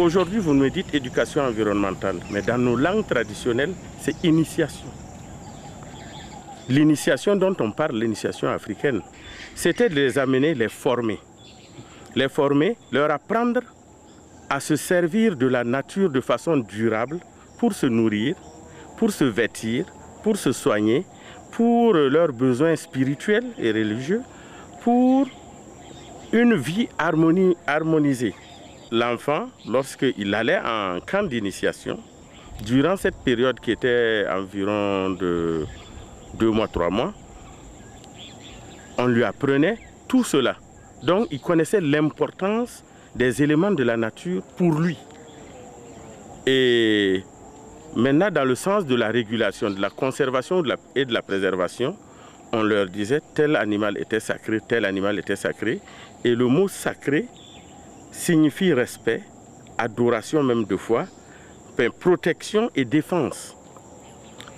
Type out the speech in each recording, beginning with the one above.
Aujourd'hui, vous me dites éducation environnementale, mais dans nos langues traditionnelles, c'est initiation. L'initiation dont on parle, l'initiation africaine, c'était de les amener, les former, leur apprendre à se servir de la nature de façon durable pour se nourrir, pour se vêtir, pour se soigner, pour leurs besoins spirituels et religieux, pour une vie harmonisée. L'enfant, lorsqu'il allait en camp d'initiation, durant cette période qui était environ de 2 mois, 3 mois, on lui apprenait tout cela. Donc il connaissait l'importance des éléments de la nature pour lui. Et maintenant, dans le sens de la régulation, de la conservation et de la préservation, on leur disait tel animal était sacré, tel animal était sacré. Et le mot sacré signifie respect, adoration même de foi, protection et défense.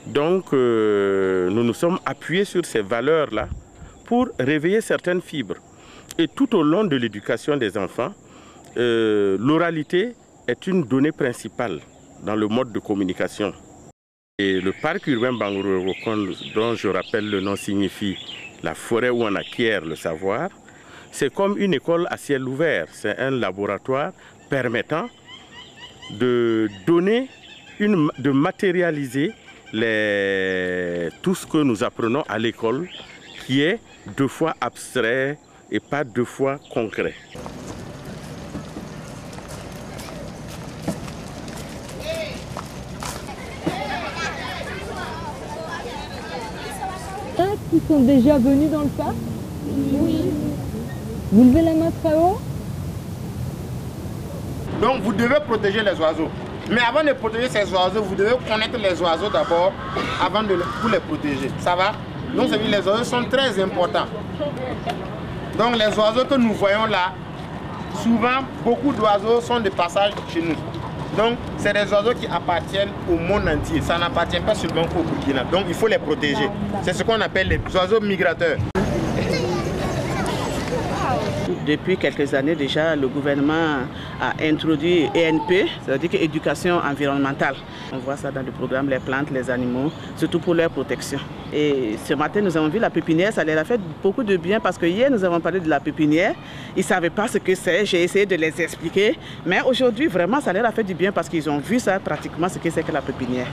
Donc nous nous sommes appuyés sur ces valeurs-là pour réveiller certaines fibres. Et tout au long de l'éducation des enfants, l'oralité est une donnée principale dans le mode de communication. Et le parc urbain Bangourou-Rokon, dont je rappelle le nom, signifie la forêt où on acquiert le savoir. C'est comme une école à ciel ouvert, c'est un laboratoire permettant de donner, de matérialiser tout ce que nous apprenons à l'école, qui est 2 fois abstrait et pas 2 fois concret. Qui sont déjà venus dans le parc? Oui. Vous levez la main très haut. Donc vous devez protéger les oiseaux. Mais avant de protéger ces oiseaux, vous devez connaître les oiseaux d'abord avant pour les protéger. Ça va? Donc ça veut dire que les oiseaux sont très importants. Donc les oiseaux que nous voyons là, souvent beaucoup d'oiseaux sont de passage chez nous. Donc c'est des oiseaux qui appartiennent au monde entier. Ça n'appartient pas seulement au Burkina. Donc il faut les protéger. C'est ce qu'on appelle les oiseaux migrateurs. Depuis quelques années déjà, le gouvernement a introduit ENP, c'est-à-dire éducation environnementale. On voit ça dans le programme Les plantes, les animaux, surtout pour leur protection. Et ce matin, nous avons vu la pépinière, ça leur a fait beaucoup de bien parce que hier, nous avons parlé de la pépinière. Ils ne savaient pas ce que c'est, j'ai essayé de les expliquer. Mais aujourd'hui, vraiment, ça leur a fait du bien parce qu'ils ont vu ça pratiquement ce que c'est que la pépinière.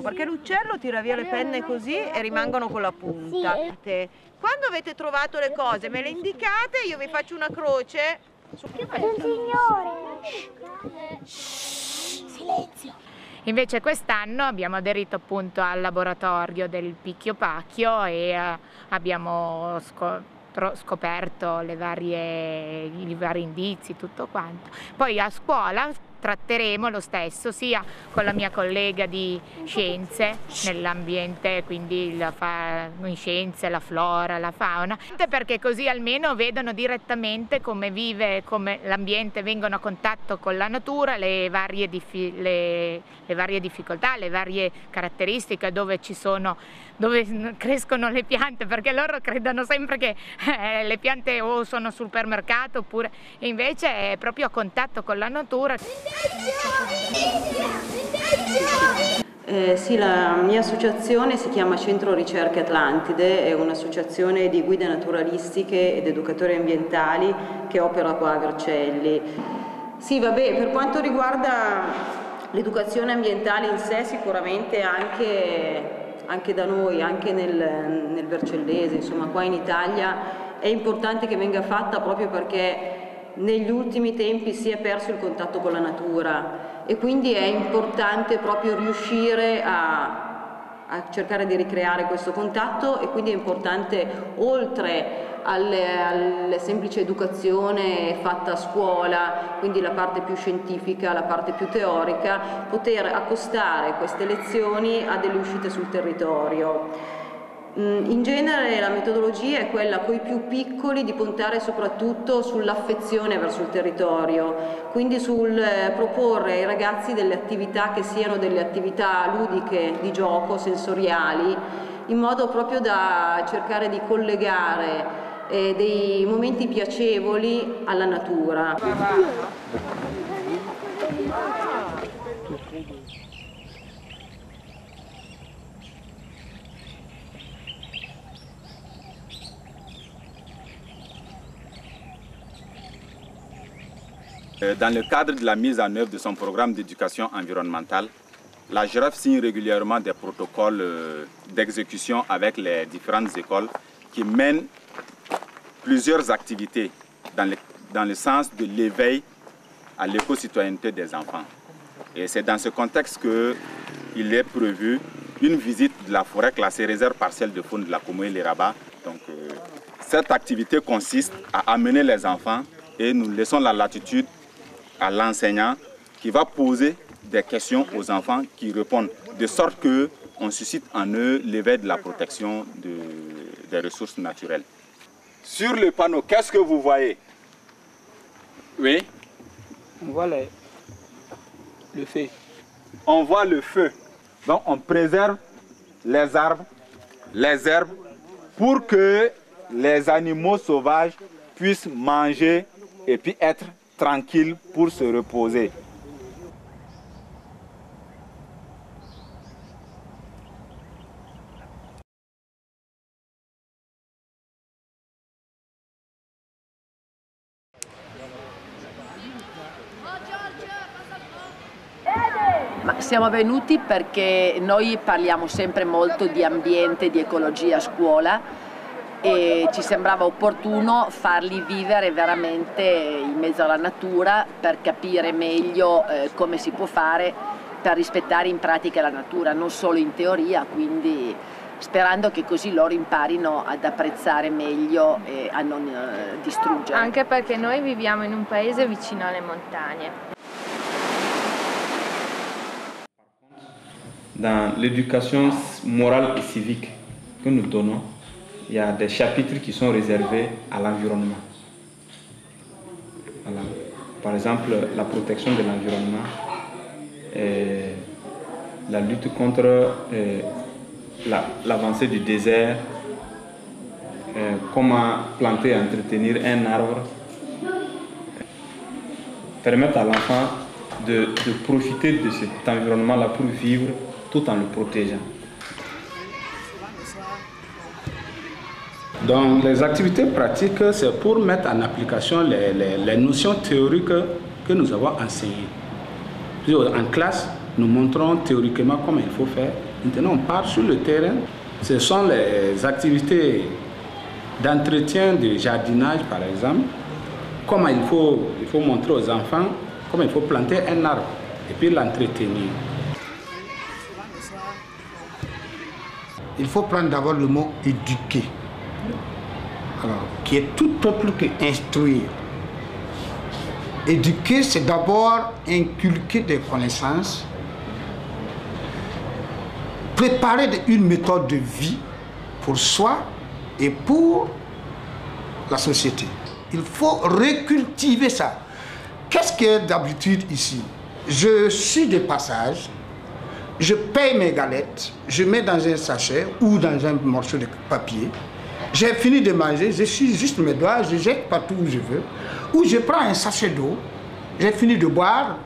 Perché l'uccello tira via le penne così e rimangono con la punta. Sì. Quando avete trovato le cose me le indicate, io vi faccio una croce. Signore! Silenzio! Invece quest'anno abbiamo aderito appunto al laboratorio del Picchio Pacchio e abbiamo scoperto i vari indizi, tutto quanto. Poi a scuola tratteremo lo stesso sia con la mia collega di scienze nell'ambiente, quindi in scienze, la flora, la fauna, perché così almeno vedono direttamente come vive, come l'ambiente, vengono a contatto con la natura, le varie difficoltà, le varie caratteristiche dove crescono le piante, perché loro credono sempre che le piante o sono sul supermercato oppure, e invece è proprio a contatto con la natura. Sì, la mia associazione si chiama Centro Ricerche Atlantide, è un'associazione di guide naturalistiche ed educatori ambientali che opera qua a Vercelli. Sì, vabbè, per quanto riguarda L'educazione ambientale in sé sicuramente anche da noi, anche nel Vercellese, insomma qua in Italia è importante che venga fatta proprio perché negli ultimi tempi si è perso il contatto con la natura e quindi è importante proprio riuscire a cercare di ricreare questo contatto e quindi è importante, oltre alla semplice educazione fatta a scuola, quindi la parte più scientifica, la parte più teorica, poter accostare queste lezioni a delle uscite sul territorio. In genere la metodologia è quella coi più piccoli di puntare soprattutto sull'affezione verso il territorio, quindi sul proporre ai ragazzi delle attività che siano delle attività ludiche, di gioco, sensoriali, in modo proprio da cercare di collegare dei momenti piacevoli alla natura. Dans le cadre de la mise en œuvre de son programme d'éducation environnementale, la GIRAF signe régulièrement des protocoles d'exécution avec les différentes écoles qui mènent plusieurs activités dans le sens de l'éveil à l'éco-citoyenneté des enfants. Et c'est dans ce contexte qu'il est prévu une visite de la forêt classée réserve partielle de faune de la Komoé-les-Rabats. Donc, cette activité consiste à amener les enfants et nous laissons la latitude à l'enseignant qui va poser des questions aux enfants qui répondent, de sorte qu'on suscite en eux l'éveil de la protection des ressources naturelles. Sur le panneau, qu'est-ce que vous voyez? Oui? On voit le feu. On voit le feu. Donc on préserve les arbres, les herbes, pour que les animaux sauvages puissent manger et puis être tranquilles pour se reposer. Ma siamo venuti perché noi parliamo sempre molto di ambiente, di ecologia a scuola e ci sembrava opportuno farli vivere veramente in mezzo alla natura per capire meglio come si può fare per rispettare in pratica la natura, non solo in teoria, quindi sperando che così loro imparino ad apprezzare meglio e a non distruggere. Anche perché noi viviamo in un paese vicino alle montagne. Dans l'éducation morale et civique que nous donnons, il y a des chapitres qui sont réservés à l'environnement. Voilà. Par exemple, la protection de l'environnement, la lutte contre l'avancée du désert, comment planter et entretenir un arbre, permettre à l'enfant de profiter de cet environnement-là pour vivre tout en le protégeant. Donc les activités pratiques, c'est pour mettre en application les notions théoriques que nous avons enseignées. En classe, nous montrons théoriquement comment il faut faire. Maintenant, on part sur le terrain. Ce sont les activités d'entretien, de jardinage, par exemple. Comment il faut montrer aux enfants comment il faut planter un arbre et puis l'entretenir. Il faut prendre d'abord le mot éduquer, alors, qui est tout autre que instruire. Éduquer, c'est d'abord inculquer des connaissances, préparer une méthode de vie pour soi et pour la société. Il faut recultiver ça. Qu'est-ce qu'il y a d'habitude ici? Je suis de passage. Je paye mes galettes, je mets dans un sachet ou dans un morceau de papier. J'ai fini de manger, je suis juste mes doigts, je jette partout où je veux. Ou je prends un sachet d'eau, j'ai fini de boire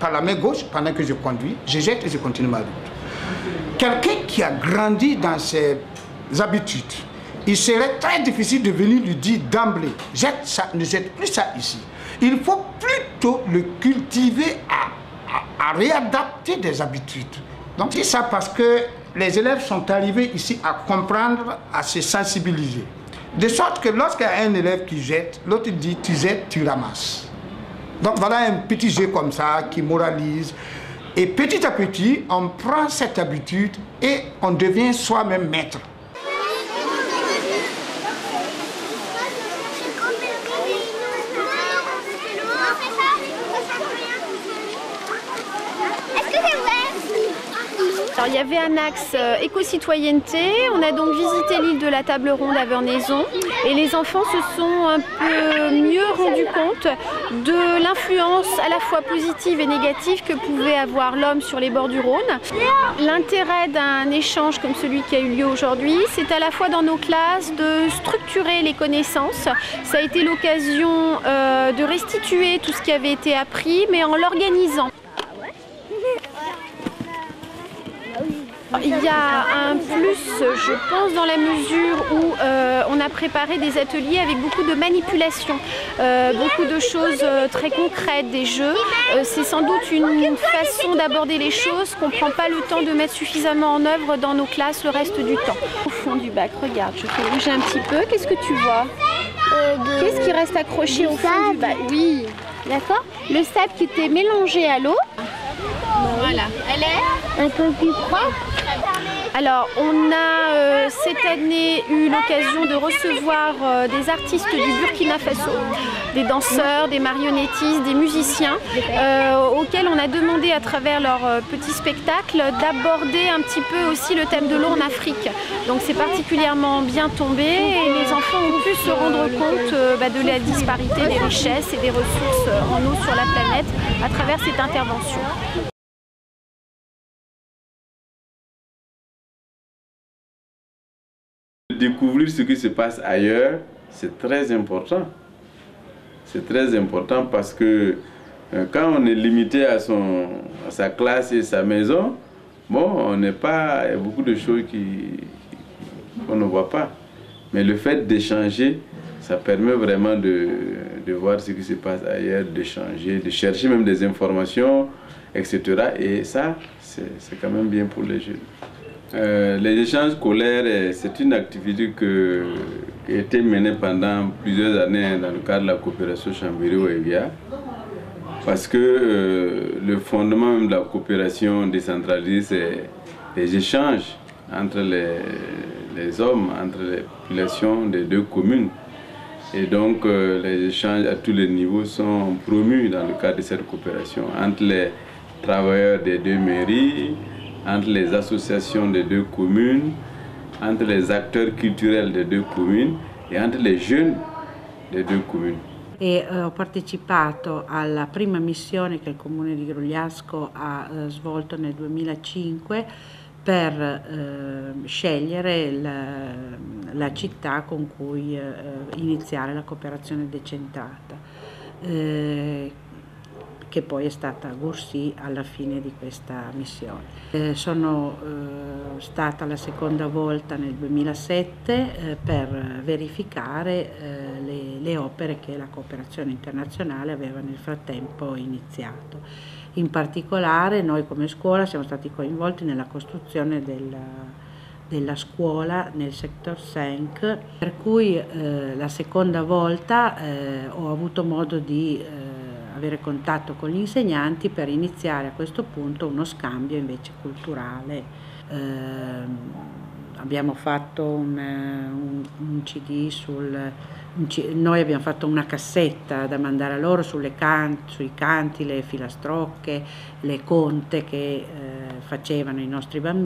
par la main gauche pendant que je conduis, je jette et je continue ma route. Quelqu'un qui a grandi dans ces habitudes, il serait très difficile de venir lui dire d'emblée, ne jette plus ça ici. Il faut plutôt le cultiver à réadapter des habitudes. Donc c'est ça parce que les élèves sont arrivés ici à comprendre, à se sensibiliser. De sorte que lorsqu'il y a un élève qui jette, l'autre dit tu jettes, tu ramasses. Donc voilà un petit jeu comme ça qui moralise. Et petit à petit, on prend cette habitude et on devient soi-même maître. Alors, il y avait un axe éco-citoyenneté, on a donc visité l'île de la Table Ronde à Vernaison et les enfants se sont un peu mieux rendus compte de l'influence à la fois positive et négative que pouvait avoir l'homme sur les bords du Rhône. L'intérêt d'un échange comme celui qui a eu lieu aujourd'hui, c'est à la fois dans nos classes de structurer les connaissances. Ça a été l'occasion de restituer tout ce qui avait été appris, mais en l'organisant. Il y a un plus, je pense, dans la mesure où on a préparé des ateliers avec beaucoup de manipulation, beaucoup de choses très concrètes, des jeux. C'est sans doute une façon d'aborder les choses qu'on ne prend pas le temps de mettre suffisamment en œuvre dans nos classes le reste du temps. Au fond du bac, regarde, je fais bouger un petit peu. Qu'est-ce que tu vois? Qu'est-ce qui reste accroché au fond du bac? Oui, d'accord. Le sable qui était mélangé à l'eau. Voilà, elle est un peu plus propre. Alors, on a cette année eu l'occasion de recevoir des artistes du Burkina Faso, des danseurs, des marionnettistes, des musiciens, auxquels on a demandé à travers leur petit spectacle d'aborder un petit peu aussi le thème de l'eau en Afrique. Donc c'est particulièrement bien tombé et les enfants ont pu se rendre compte de la disparité des richesses et des ressources en eau sur la planète à travers cette intervention. Découvrir ce qui se passe ailleurs, c'est très important. C'est très important parce que quand on est limité à sa classe et sa maison, bon, on n'est pas, il y a beaucoup de choses qu'on ne voit pas. Mais le fait d'échanger, ça permet vraiment de voir ce qui se passe ailleurs, d'échanger, de chercher même des informations, etc. Et ça, c'est quand même bien pour les jeunes. Les échanges scolaires, c'est une activité qui a été menée pendant plusieurs années dans le cadre de la coopération Chambéry-Ouévia, parce que le fondement même de la coopération décentralisée, c'est les échanges entre les hommes, entre les populations des deux communes. Et donc les échanges à tous les niveaux sont promus dans le cadre de cette coopération, entre les travailleurs des deux mairies, entre les associations des deux communes, entre les acteurs culturels des deux communes e entre les jeunes des deux communes. E ho partecipato alla prima missione che il Comune di Grugliasco ha svolto nel 2005 per scegliere la città con cui iniziare la cooperazione decentrata, che poi è stata Gursi alla fine di questa missione. Sono stata la seconda volta nel 2007 per verificare le opere che la cooperazione internazionale aveva nel frattempo iniziato. In particolare noi come scuola siamo stati coinvolti nella costruzione della scuola nel sector 5, per cui la seconda volta ho avuto modo di avere contatto con gli insegnanti per iniziare a questo punto uno scambio invece culturale. Abbiamo fatto un CD noi abbiamo fatto una cassetta da mandare a loro sui canti, le filastrocche, le conte che facevano i nostri bambini.